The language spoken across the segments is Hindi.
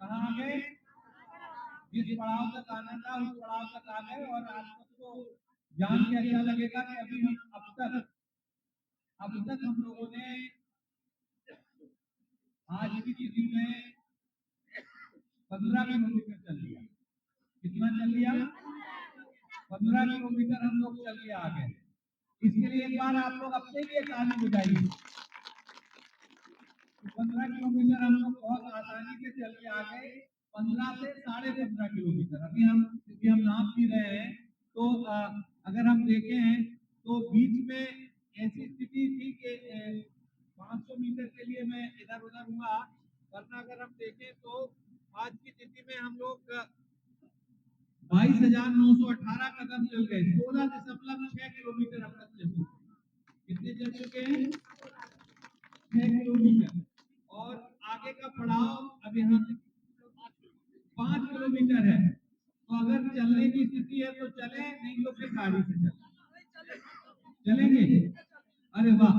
कहाँ आ गए? जिस पड़ाव तक आना था उस पड़ाव तक आ गए। और आपको तो जान के अच्छा लगेगा कि अभी हम अब तक हम लोगों ने आज की तिथि में 15 किलोमीटर चल लिया। कितना चल लिया? 15 किलोमीटर हम लोग चल के आ गए। इसके लिए एक बार आप लोग अपने लिए ताली बजाइए। 15 किलोमीटर हम लोग बहुत आसानी से चल के आ गए। 15 से 15.5 किलोमीटर अभी हम नाप भी रहे हैं। तो अगर हम देखें तो बीच में ऐसी स्थिति थी कि 500 मीटर के लिए मैं इधर उधर हुआ, वरना अगर हम देखें तो आज की स्थिति में हम लोग 22,918 कदम चल गए। 16.6 किलोमीटर अब तक चल चुके। कितने चल चुके हैं? 6 किलोमीटर। और आगे का पड़ाव अब यहाँ 5 किलोमीटर है। तो अगर चलने की स्थिति है तो चले, नहीं तो फिर गाड़ी से चलेंगे। अरे वाह,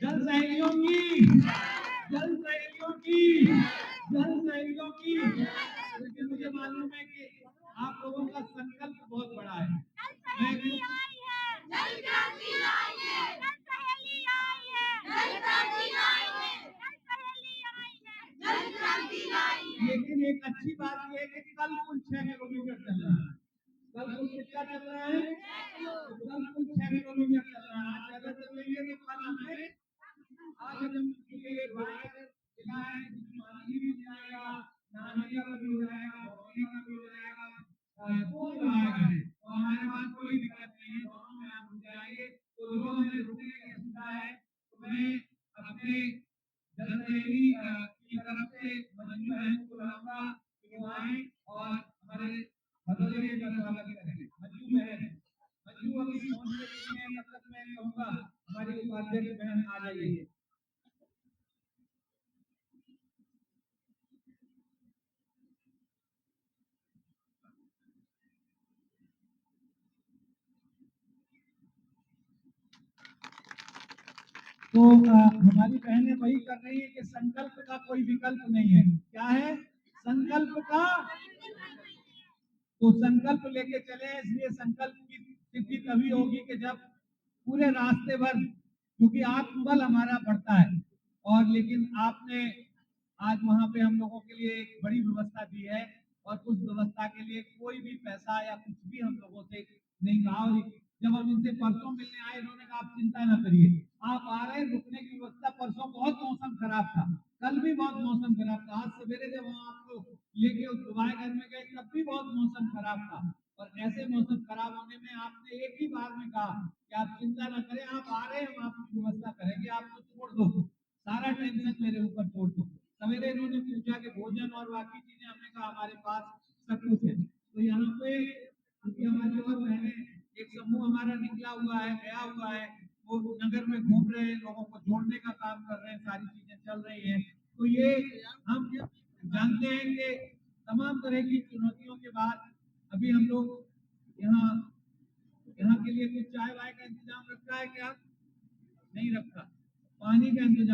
जल सहेलियों की, जल सहेलियों की, जल सहेलियों की। लेकिन मुझे मालूम है कि आप लोगों का संकल्प बहुत बड़ा है। लेकिन एक अच्छी बात यह है कि कल कुल 6 किलोमीटर चल रहा है। कल कुल कितना चल रहा है? कल कुल 6 किलोमीटर चल रहा है। आज ज्यादा चलेंगे तो कल हमें आज हम एक वायर मिला है जिसमें पानी भी मिल जाएगा, नहाने का भी हो जाएगा, भोगने का भी हो जाएगा, कोई आएगा तो हमारे पास कोई दिक्कत नहीं है। दोनों में आप रुक जाएंगे तो दोनों में रुकने की सुविधा है। तो मैं अपने जनशैली की तरफ से मंजू बहन को बुलाऊंगा कि वो आए और हमारे भदोही का स्वागत करें। मंजू बहन, मंजू अभी पहुंच रही है, तब तक मैं कहूंगा हमारी उपाध्यक्ष बहन आ जाइए। तो हमारी बहनें वही कर रही है कि संकल्प का कोई विकल्प नहीं है। क्या है? संकल्प का। तो संकल्प लेके चले, इसलिए संकल्प की स्थिति तभी होगी कि जब पूरे रास्ते भर, क्योंकि आत्मबल हमारा बढ़ता है। और लेकिन आपने आज वहां पे हम लोगों के लिए एक बड़ी व्यवस्था दी है और उस व्यवस्था के लिए कोई भी पैसा या कुछ भी हम लोगों से नहीं कहा। और जब हम इनसे परसों मिलने आए, इन्होंने कहा आप चिंता न करिए, आप आ रहे हैं, रुकने की व्यवस्था। परसों बहुत मौसम खराब था, कल भी बहुत मौसम खराब था, आज सवेरे जब हम आपको लेके उस दुबाई घर में गए तब भी बहुत मौसम खराब था। और ऐसे मौसम खराब होने में आपने एक ही बार में कहा कि आप चिंता न करें, आप आ रहे हैं, हम आपकी व्यवस्था करेंगे, आपको छोड़ दो, सारा टेंशन मेरे ऊपर छोड़ दो। सवेरे इन्होंने पूछा कि भोजन और बाकी चीजें, हमने कहा हमारे पास सब कुछ है। तो यहाँ पे क्योंकि हमारी और बहने, एक समूह हमारा निकला हुआ है, गया हुआ है, वो नगर में घूम रहे हैं, लोगों को जोड़ने का काम कर रहे हैं, सारी चीजें चल रही हैं। तो ये हम जानते हैं कि तमाम तरह की चुनौतियों के बाद अभी हम लोग यहाँ यहाँ के लिए कुछ चाय वाय का इंतजाम रखा है क्या? नहीं रखा। पानी का इंतजाम